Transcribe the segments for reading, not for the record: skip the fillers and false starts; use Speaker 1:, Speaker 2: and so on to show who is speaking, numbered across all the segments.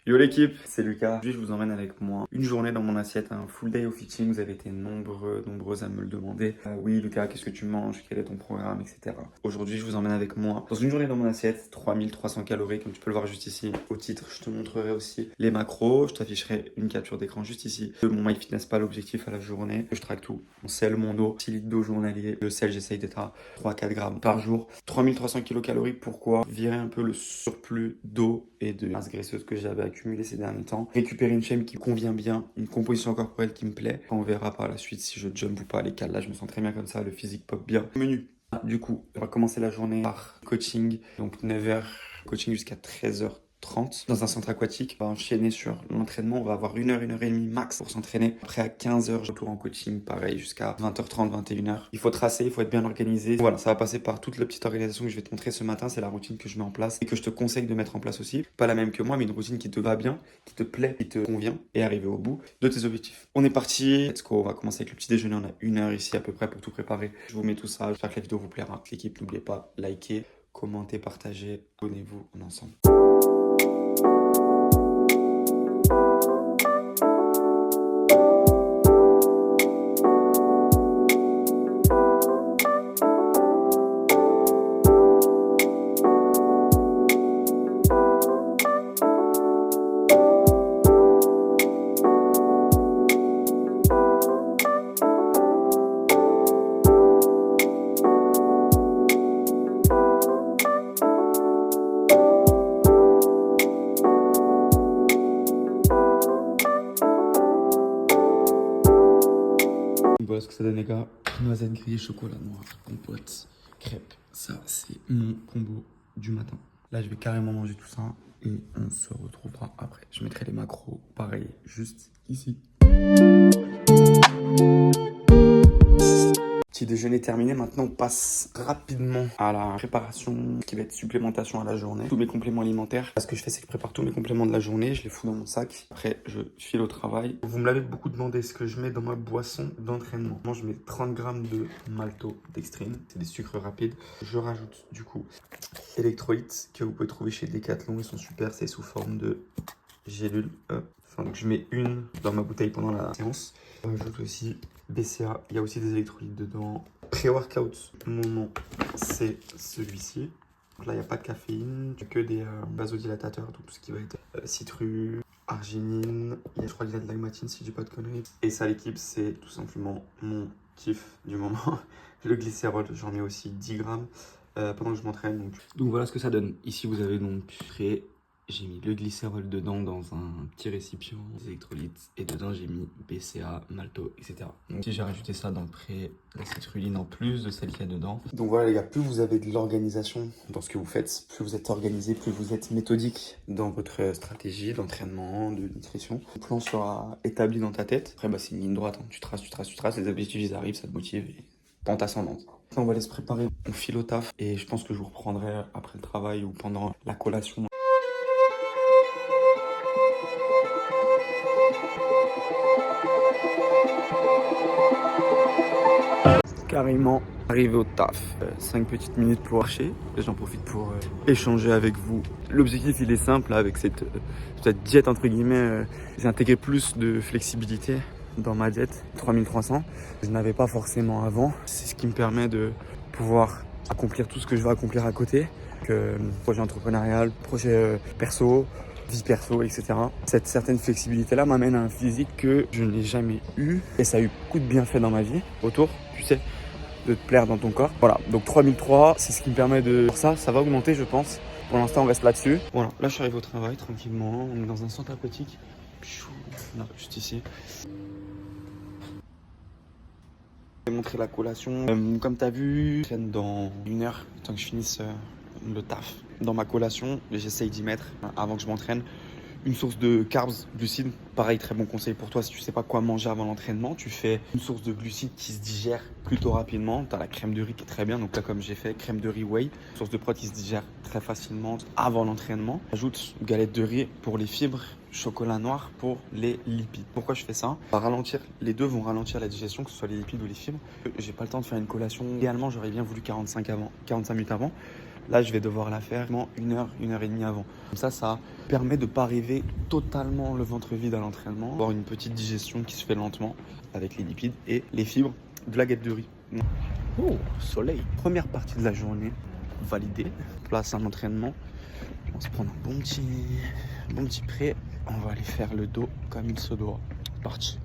Speaker 1: Yo l'équipe, c'est Lucas. Aujourd'hui, je vous emmène avec moi une journée dans mon assiette, un full day of eating. Vous avez été nombreux à me le demander. Oui Lucas, qu'est-ce que tu manges? Quel est ton programme, etc. Aujourd'hui, je vous emmène avec moi dans une journée dans mon assiette, 3300 calories, comme tu peux le voir juste ici. Au titre, je te montrerai aussi les macros. Je t'afficherai une capture d'écran juste ici de mon MyFitnessPal, l'objectif à la journée. Je traque tout. Mon sel, mon eau, 6 litres d'eau journalier. Le sel, j'essaye d'être à 3-4 grammes par jour. 3300 kilocalories, pourquoi? Virer un peu le surplus d'eau et de masse graisseuse que j'avais accumulé ces derniers temps. Récupérer une chaîne qui me convient bien, une composition corporelle qui me plaît. On verra par la suite si je jump ou pas les cales. Là, je me sens très bien comme ça, le physique pop bien. Menu. Du coup, on va commencer la journée par coaching. Donc 9h, coaching jusqu'à 13h30 dans un centre aquatique. On va enchaîner sur l'entraînement. On va avoir 1h, 1h30 max pour s'entraîner. Après, à 15h, retour en coaching. Pareil, jusqu'à 20h30, 21h. Il faut tracer, il faut être bien organisé. Voilà, ça va passer par toute la petite organisation que je vais te montrer ce matin. C'est la routine que je mets en place et que je te conseille de mettre en place aussi. Pas la même que moi, mais une routine qui te va bien, qui te plaît, qui te convient et arriver au bout de tes objectifs. On est parti. Let's go. On va commencer avec le petit déjeuner. On a 1h ici à peu près pour tout préparer. Je vous mets tout ça. J'espère que la vidéo vous plaira. L'équipe, n'oubliez pas, likez, commentez, partagez. Abonnez-vous, on est ensemble. Voilà ce que ça donne les gars. Noisette grillée, chocolat noir, compote, crêpes. Ça, c'est mon combo du matin. Là, je vais carrément manger tout ça et on se retrouvera après. Je mettrai les macros, pareil, juste ici. Petit déjeuner terminé, maintenant on passe rapidement à la préparation qui va être supplémentation à la journée. Tous mes compléments alimentaires, ce que je fais c'est que je prépare tous mes compléments de la journée, je les fous dans mon sac. Après je file au travail. Vous me l'avez beaucoup demandé ce que je mets dans ma boisson d'entraînement. Moi je mets 30 grammes de maltodextrine, c'est des sucres rapides. Je rajoute du coup électrolytes que vous pouvez trouver chez Decathlon, ils sont super, c'est sous forme de gélules. Enfin, donc je mets une dans ma bouteille pendant la séance. J'ajoute aussi BCA, il y a aussi des électrolytes dedans. Pré-workout, mon nom, c'est celui-ci. Donc là, il n'y a pas de caféine, que des vasodilatateurs, donc tout ce qui va être citru, arginine, je crois qu'il y a de l'agmatine si je dis pas de conneries. Et ça, l'équipe, c'est tout simplement mon kiff du moment. Le glycérol, j'en mets aussi 10 grammes pendant que je m'entraîne. Donc voilà ce que ça donne. Ici, vous avez donc prêt. J'ai mis le glycérol dedans dans un petit récipient, des électrolytes, et dedans j'ai mis BCA, malto, etc. Donc si j'ai rajouté ça dans le pré, la citrulline en plus de celle qu'il y a dedans. Donc voilà les gars, plus vous avez de l'organisation dans ce que vous faites, plus vous êtes organisé, plus vous êtes méthodique dans votre stratégie d'entraînement, de nutrition. Le plan sera établi dans ta tête. Après c'est une ligne droite, hein. Tu traces, les objectifs ils arrivent, ça te motive et pente ascendante. On va aller se préparer, on file au taf et je pense que je vous reprendrai après le travail ou pendant la collation. Carrément arrivé au taf. 5 petites minutes pour marcher. J'en profite pour échanger avec vous. L'objectif il est simple là, avec cette diète entre guillemets. J'ai intégré plus de flexibilité dans ma diète. 3300. Je n'avais pas forcément avant. C'est ce qui me permet de pouvoir accomplir tout ce que je veux accomplir à côté. Projet entrepreneurial, projet perso, vie perso, etc. Cette certaine flexibilité-là m'amène à un physique que je n'ai jamais eu. Et ça a eu beaucoup de bienfaits dans ma vie. Autour, tu sais, de te plaire dans ton corps. Voilà, donc 3003, c'est ce qui me permet de... Ça va augmenter, je pense. Pour l'instant, on reste là-dessus. Voilà, là, je suis arrivé au travail tranquillement. On est dans un centre aquatique. Là, juste ici. Je vais montrer la collation. Comme tu as vu, je traîne dans 1 heure, le temps que je finisse le taf. Dans ma collation, j'essaye d'y mettre, avant que je m'entraîne, une source de carbs, glucides. Pareil, très bon conseil pour toi si tu sais pas quoi manger avant l'entraînement. Tu fais une source de glucides qui se digère plutôt rapidement. Tu as la crème de riz qui est très bien. Donc là, comme j'ai fait, crème de riz whey. Source de prot qui se digère très facilement avant l'entraînement. Ajoute une galette de riz pour les fibres, chocolat noir pour les lipides. Pourquoi je fais ça? Va ralentir, les deux vont ralentir la digestion, que ce soit les lipides ou les fibres. J'ai pas le temps de faire une collation. Idéalement, j'aurais bien voulu 45 minutes avant. Là, je vais devoir la faire une heure et demie avant. Comme ça permet de ne pas arriver totalement le ventre vide à l'entraînement. Avoir une petite digestion qui se fait lentement avec les lipides et les fibres de la galette de riz. Oh, soleil. Première partie de la journée validée. Place à l'entraînement. On va se prendre un bon petit prêt. On va aller faire le dos comme il se doit. Parti.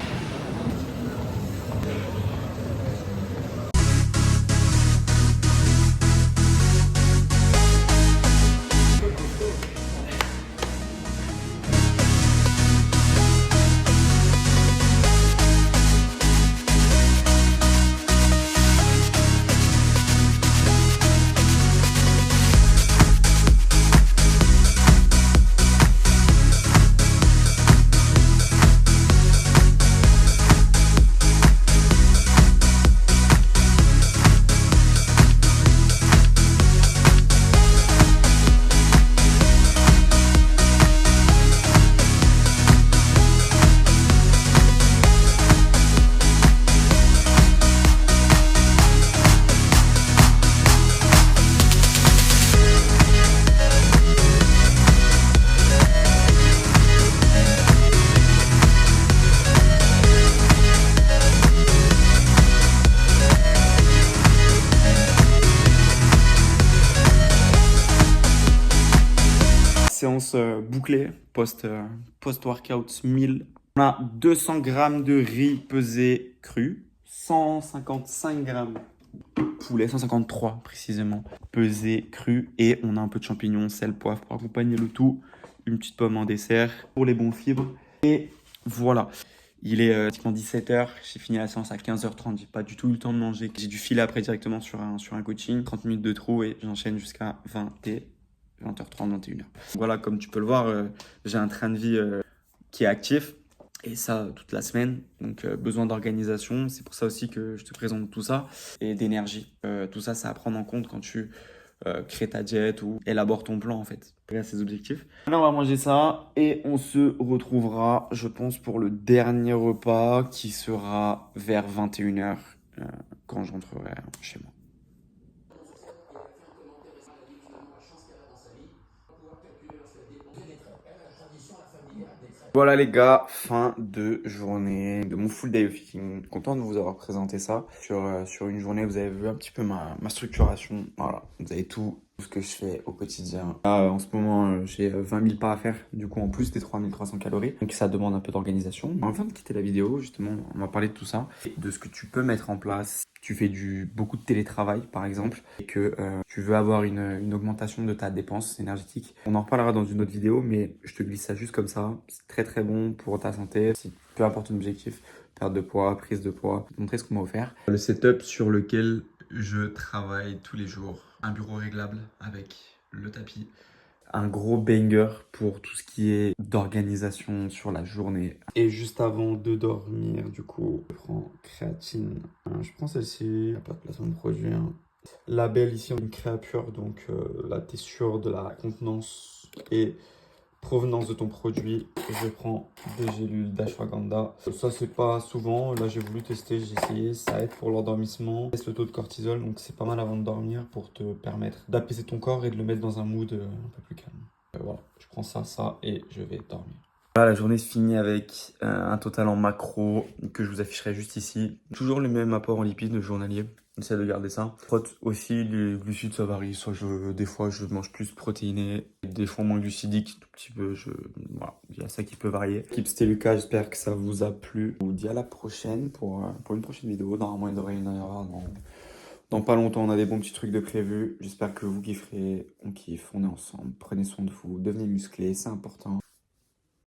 Speaker 1: Séance bouclée, post-workout 1000. On a 200 grammes de riz pesé cru, 155 grammes poulet, 153 précisément, pesé cru. Et on a un peu de champignons, sel, poivre pour accompagner le tout. Une petite pomme en dessert pour les bons fibres. Et voilà. Il est pratiquement 17h, j'ai fini la séance à 15h30, j'ai pas du tout eu le temps de manger. J'ai dû filer après directement sur un coaching, 30 minutes de trou et j'enchaîne jusqu'à 20h30, 21h. Voilà, comme tu peux le voir, j'ai un train de vie qui est actif et ça toute la semaine. Donc besoin d'organisation, c'est pour ça aussi que je te présente tout ça et d'énergie. Tout ça, c'est à prendre en compte quand tu crées ta diète ou élabore ton plan en fait. Regarde ses objectifs. Maintenant, on va manger ça et on se retrouvera, je pense, pour le dernier repas qui sera vers 21h quand je rentrerai chez moi. Voilà les gars, fin de journée de mon full day of eating. Content de vous avoir présenté ça. Sur une journée, vous avez vu un petit peu ma structuration. Voilà, vous avez tout ce que je fais au quotidien. Là, en ce moment, j'ai 20 000 pas à faire. Du coup, en plus des 3300 calories. Donc ça demande un peu d'organisation. Avant de quitter la vidéo, justement, on va parler de tout ça. Et de ce que tu peux mettre en place. Tu fais beaucoup de télétravail, par exemple, et que tu veux avoir une augmentation de ta dépense énergétique. On en reparlera dans une autre vidéo, mais je te glisse ça juste comme ça. C'est très très bon pour ta santé. Si peu importe ton objectif, perte de poids, prise de poids, je vais te montrer ce qu'on m'a offert. Le setup sur lequel je travaille tous les jours. Un bureau réglable avec le tapis. Un gros banger pour tout ce qui est d'organisation sur la journée. Et juste avant de dormir, du coup, je prends créatine. Je prends celle-ci, pas de placement de produit. Label ici, une créapure, donc là, tu es sûr de la contenance et provenance de ton produit. Je prends des gélules d'ashwagandha. Ça, c'est pas souvent. Là, j'ai voulu tester, j'ai essayé. Ça aide pour l'endormissement. Baisse le taux de cortisol, donc c'est pas mal avant de dormir pour te permettre d'apaiser ton corps et de le mettre dans un mood un peu plus calme. Voilà, je prends ça et je vais dormir. Voilà, la journée se finit avec un total en macro que je vous afficherai juste ici. Toujours le même apport en lipides journalier. J'essaie de garder ça. Prote aussi, les glucides ça varie. Des fois je mange plus protéiné, des fois moins glucidique, tout petit peu. Voilà, il y a ça qui peut varier. C'était Lucas, j'espère que ça vous a plu. Je vous dis à la prochaine pour une prochaine vidéo. Normalement il devrait y en avoir dans pas longtemps. On a des bons petits trucs de prévus. J'espère que vous kifferez. On kiffe, on est ensemble. Prenez soin de vous, devenez musclés, c'est important.